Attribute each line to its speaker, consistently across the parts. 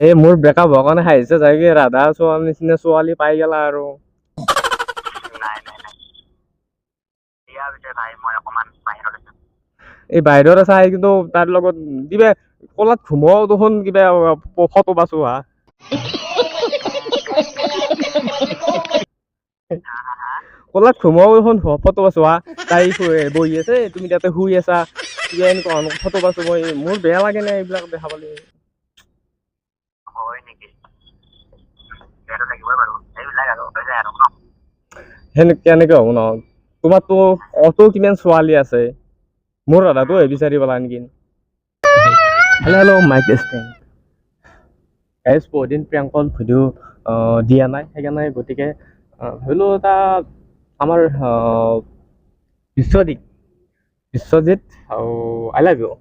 Speaker 1: এই মোৰ ব্ৰেকআপ হোৱাৰ কাৰণে হাঁহিছে চাগে ৰাধা ছোৱালী নিচিনা ছোৱালী পাই গেলা আৰু
Speaker 2: নাই নাই নাই ইয়াৰ পিছে ভাই মই অকমান বাহিৰত আছো।
Speaker 1: এই বাহিৰত আছা কিন্তু তাৰ লগত কিবা কলাত ঘুমাও দেখোন কিবা ফটো পাইছো হা
Speaker 2: হা হা হা
Speaker 1: কলাত ঘুমাও দেখোন ফটো পাইছো হা তাই বহি আছে তুমি তাতে শুই আছা কিবা এনেকুৱা ফটো পাইছো মই মোৰ বেয়া লাগে নে এইবিলাক দেখা পালে
Speaker 2: হয় নেকি বেয়াটো লাগিবই বাৰু এইবিলাক আৰু হৈ যায় আৰু ন
Speaker 1: কেনেকে হ'ব ন তোমাৰতো অত কিমান ছোৱালী আছে মোৰ দাদাটো বিচাৰি পেলা নেকি hello' hello' mike testing guys বহুত দিন প্ৰিয়ংকৰ ভিডিঅ' দিয়া নাই সেইকাৰণে গতিকে ভাবিলোঁ এটা আমাৰ বিশ্বজিত আৰু আই লাভ ইউ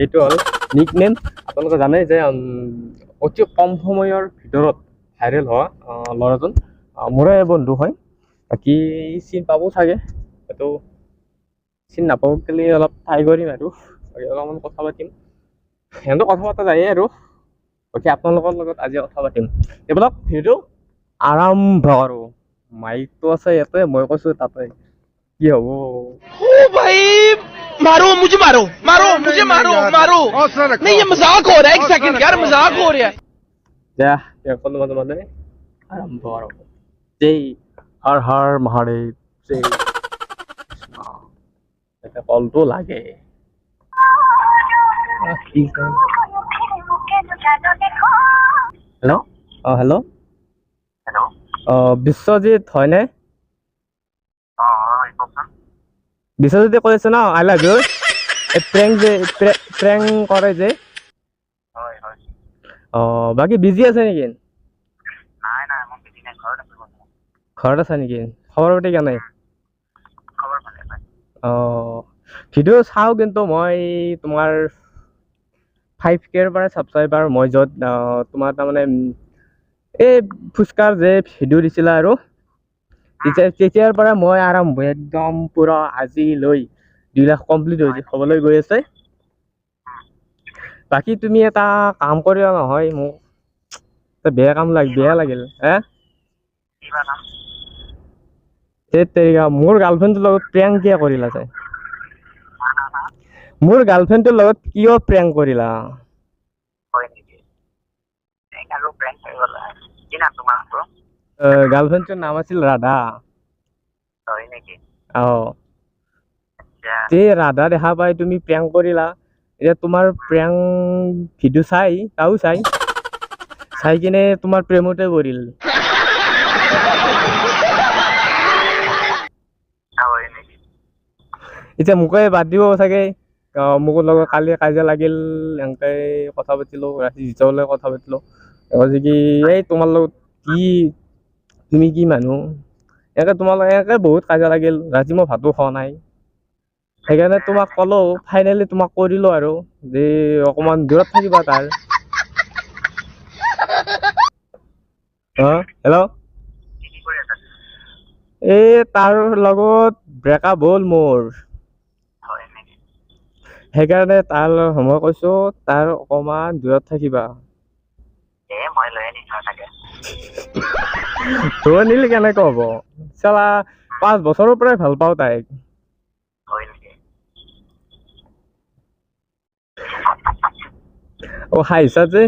Speaker 1: এইটো হ'ল নিক নেম আপোনালোকে জানে যে অতি কম সময়ৰ ভিতৰত ভাইৰেল হোৱা ল'ৰাজন মোৰে বন্ধু হয় বাকী চিন পাব চাগে এইটো চিন নাপাব বুলি অলপ ট্ৰাই কৰিম আৰু অলপমান কথা পাতিম সিহঁতৰ কথা পতা যায়েই আৰু বাকী আপোনালোকৰ লগত আজি কথা পাতিম এইবিলাক ভিডিঅ' আৰম্ভ কৰোঁ মাইকটো আছে ইয়াতে মই কৈছোঁ তাতে কি হ'ব
Speaker 3: ओ भाई मारो मुझे मारो मारो मुझे मारो मारो नहीं ये मजाक हो रहा है एक सेकंड यार मजाक हो रहा है
Speaker 1: যা কোনো মানে মানে আৰম্ভ কৰোঁ জয় হৰ হৰ মহাদেৱ জয় কৃষ্ণ এটা কলটো লাগে হেল্ল' হেল্ল'
Speaker 2: হেল্ল'
Speaker 1: বিশ্বজিত হয়নে
Speaker 2: হয় কওকচোন
Speaker 1: বিশ্বজিতে কৈ আছে ন আই লাভ ইউ এই প্ৰেংক কৰে যে
Speaker 2: হয় হয়
Speaker 1: বাকী বিজি আছে নেকি
Speaker 2: নাই নাই মই বিজি নাই ঘৰত আছো বৰ্তমান।
Speaker 1: ঘৰত আছা নেকি খবৰ পাতি কেনে
Speaker 2: খবৰ ভালে পাই
Speaker 1: ভিডিঅ' চাওঁ কিন্তু মই তোমাৰ 5K পৰা ছাবস্ক্ৰাইবাৰ মই য'ত তোমাৰ তাৰমানে এই ফুচকাৰ যে ভিডিঅ' দিছিলা আৰু তেতিয়াৰ পৰা মই আৰম্ভ একদম পুৰা আজিলৈ 2 লাখ কমপ্লিট হ'বলৈ গৈ আছে বাকী তুমি এটা কাম কৰিবা নহয় মোক বেয়া লাগিল হে
Speaker 2: কিবা কাম
Speaker 1: মোৰ গাৰ্লফ্ৰেণ্ডটোৰ লগত প্ৰেংক কিয় কৰিলা চাই
Speaker 2: হা হা হা
Speaker 1: মোৰ গাৰ্লফ্ৰেণ্ডটোৰ লগত কিয় প্ৰেংক কৰিলা
Speaker 2: হয় নেকি আৰু প্ৰেংক হৈ গ'ল কি নাম তোমাৰ ব্ৰ
Speaker 1: গাৰ্লফ্ৰেণ্ডটোৰ নাম আছিল ৰাধা
Speaker 2: হয় নেকি আচ্ছা
Speaker 1: তে ৰাধা দেখা পাই তুমি প্ৰেংক কৰিলা এতিয়া তোমাৰ প্ৰেংক ভিডিঅ' তাও চাই কিনে তোমাৰ প্ৰেমতে পৰিল
Speaker 2: হয় নেকি
Speaker 1: এতিয়া মোকে বাদ দিব চাগে মোৰ লগত কালি কাজিয়া লাগিল এনেকে কথা পাতিলো ৰাতি জিতলৈ কথা পাতিলো কৈছে কি এই তোমাৰ লগত তুমি কি মানুহ এনেকে বহুত কাজিয়া লাগিল ৰাতি মই ভাতো খোৱা নাই সেইকাৰণে তোমাক ক'লো ফাইনেলি তোমাক কৰিলো আৰু যে অকমান দূৰত থাকিবা তাৰ হেল্ল'
Speaker 2: কি কৰি আছা
Speaker 1: এই তাৰ লগত ব্ৰেকআপ হ'ল মোৰ
Speaker 2: হয় নেকি
Speaker 1: সেইকাৰণে তাৰ মই কৈছো তাৰ অকমান দূৰত থাকিবা
Speaker 2: মই লৈ আনিছো চাগে
Speaker 1: তোৰ নিলে কেনেকে হ'ব চালা 5 বছৰৰ পৰাই ভাল পাওঁ তাইক
Speaker 2: হয় নেকি
Speaker 1: হাঁহিছা যে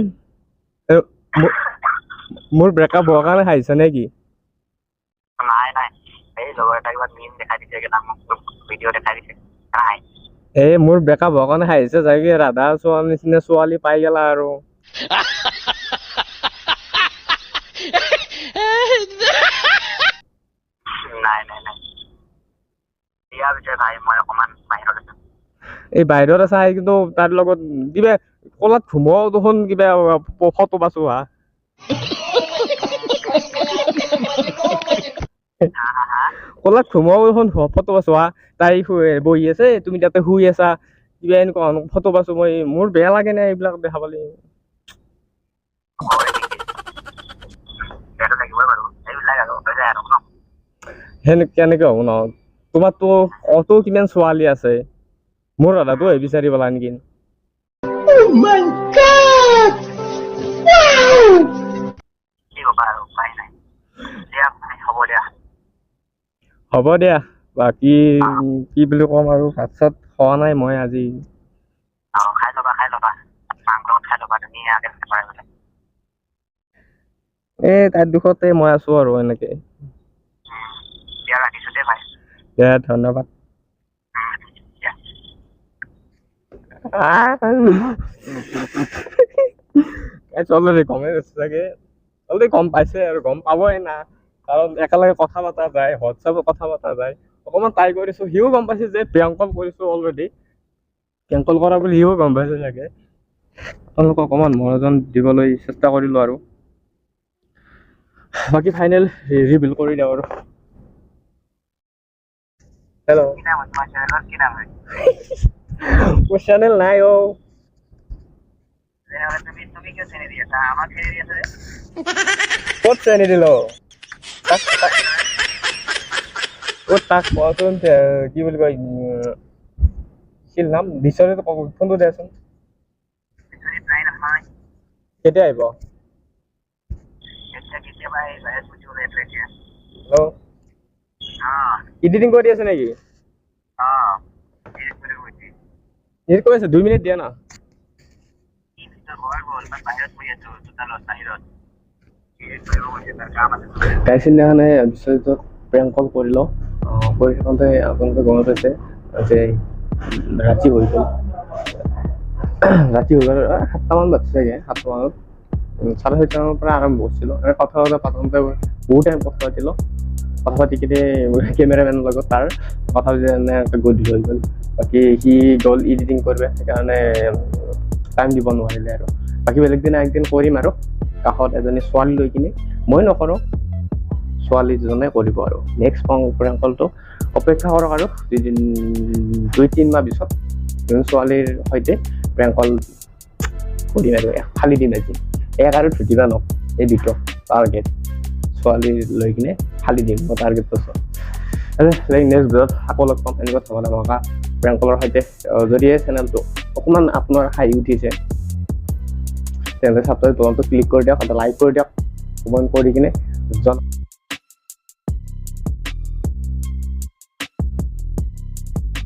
Speaker 1: মোৰ ব্ৰেকআপ হোৱাৰ কাৰণে হাঁহিছা নে কি
Speaker 2: নাই নাই এই লগৰ এটা কিবা মিম দেখাই দিছে কিবা মোক ভিডিঅ' দেখাই দিছে নাই
Speaker 1: এই মোৰ ব্ৰেকআপ হোৱাৰ কাৰণে হাঁহিছে চাগে ৰাধা ছোৱালী নিচিনা ছোৱালী পাই গেলা আৰু
Speaker 2: নাই নাই নাই ইয়াৰ পিছে ভাই মই অকমান বাহিৰত আছো
Speaker 1: এই বাহিৰত আছা কিন্তু তাৰ লগত কিবা কলাত ঘুমাও দেখোন কিবা ফটো পাইছো হা
Speaker 2: হা হা হা
Speaker 1: কলাত ঘুমাও দেখোন ফটো পাইছো হা তাই বহি আছে তুমি তাতে শুই আছা কিবা এনেকুৱা ফটো পাইছো মই মোৰ বেয়া লাগে নে এইবিলাক দেখা পালে
Speaker 2: হয় নেকি বেয়াটো লাগিবই বাৰু এইবিলাক আৰু হৈ যায় আৰু ন
Speaker 1: কেনেকে হ'ব ন তোমাৰতো অত কিমান ছোৱালী আছে মোৰ দাদাটো বিচাৰি পেলা নেকি হ'ব দিয়া বাকী কি বুলি ক'ম আৰু ভাত চাত খোৱা নাই মই আজি
Speaker 2: খাই ল'বা মাংস খাই ল'বা ধুনীয়াকে ভৰাই বোলে
Speaker 1: তাইৰ দুখতে মই আছো আৰু এনেকে
Speaker 2: দিয়া ৰাখিছো দেই ভাই
Speaker 1: দিয়া ধন্যবাদ অলৰেডি গমেই পাইছে চাগে অলৰেডি গম পাইছে আৰু গম পাবই না কাৰণ একেলগে কথা পতা যায় হোৱাটছএপত কথা পতা যায় অকণমান ট্ৰাই কৰিছোঁ সিও গম পাইছে যে প্ৰিয়ংকল কৰিছোঁ অলৰেডি প্ৰিয়ংকল কৰা বুলি সিও গম পাইছে চাগে আপোনালোকক অকণমান মনোৰঞ্জন দিবলৈ চেষ্টা কৰিলোঁ আৰু বাকী ফাইনেল ৰিভিল কৰি দিওঁ আৰু হেল্ল'
Speaker 2: কি নাম তোমাৰ চেনেলৰ কি নাম হয়
Speaker 1: মোৰ চেনেল নাই
Speaker 2: তুমি কিয় চেনে দি আছা আমাক চেনে দি আছা
Speaker 1: ক'ত চেনি দিল ক'ত তাক কোৱাচোন কি বুলি কয় আছিল নাম বিচৰাটো ফোনটো দিয়াচোন
Speaker 2: নাই নহয়
Speaker 1: কেতিয়া আহিব
Speaker 2: কেতিয়াবা বুজিবলৈ এতিয়া
Speaker 1: হেল্ল' এডিটিং কৰি আছে নেকি এডিট কৰি আছে 2 মিনিট দিয়া না কাইচিদিনাখনে বিশ্বজিতক প্ৰেংক কল কৰিলোঁ কৰি থাকোঁতে আপোনালোকে গম পাইছে যে ৰাতি হৈ গ'ল ৰাতি হৈ গ'ল 7টামান বাজিছে চাগে 7টামানত 6:30মানৰ পৰা আৰম্ভ কৰিছিলোঁ কথা পাতোঁতে বহুত টাইম কথা পাতিলোঁ কথা পাতি কিনে কেমেৰামেনৰ লগত তাৰ কথা পাতি এনেকৈ গধূলি হৈ গ'ল বাকী সি গ'ল এডিটিং কৰিব সেইকাৰণে টাইম দিব নোৱাৰিলে আৰু বাকী বেলেগ দিনা একদিন কৰিম আৰু কাষত এজনী ছোৱালী লৈ কিনে মই নকৰোঁ ছোৱালীজনে কৰিব আৰু নেক্সট প্ৰেংক কলটো অপেক্ষা কৰক আৰু 2-3 মাহ পিছত ছোৱালীৰ সৈতে প্ৰেংক কল কৰিম আৰু ফালি দিম আজি এক আৰু ধুতিবা নক এই দুটো টাৰ্গেট ছোৱালী লৈ কিনে ফালি দিম মই টাৰ্গেট কৰিছোঁ নেক্সট ভিডিঅ'ত আকৌ লগ পাম এনেকুৱা ধমকা প্ৰেংক কলৰ সৈতে যদি এই চেনেলটো অকণমান আপোনাৰ হাঁহি উঠিছে তেনেহ'লে ছাবস্ক্ৰাইব বাটনটো ক্লিক কৰি দিয়ক লাইক কৰি দিয়ক কমেণ্ট কৰি কিনে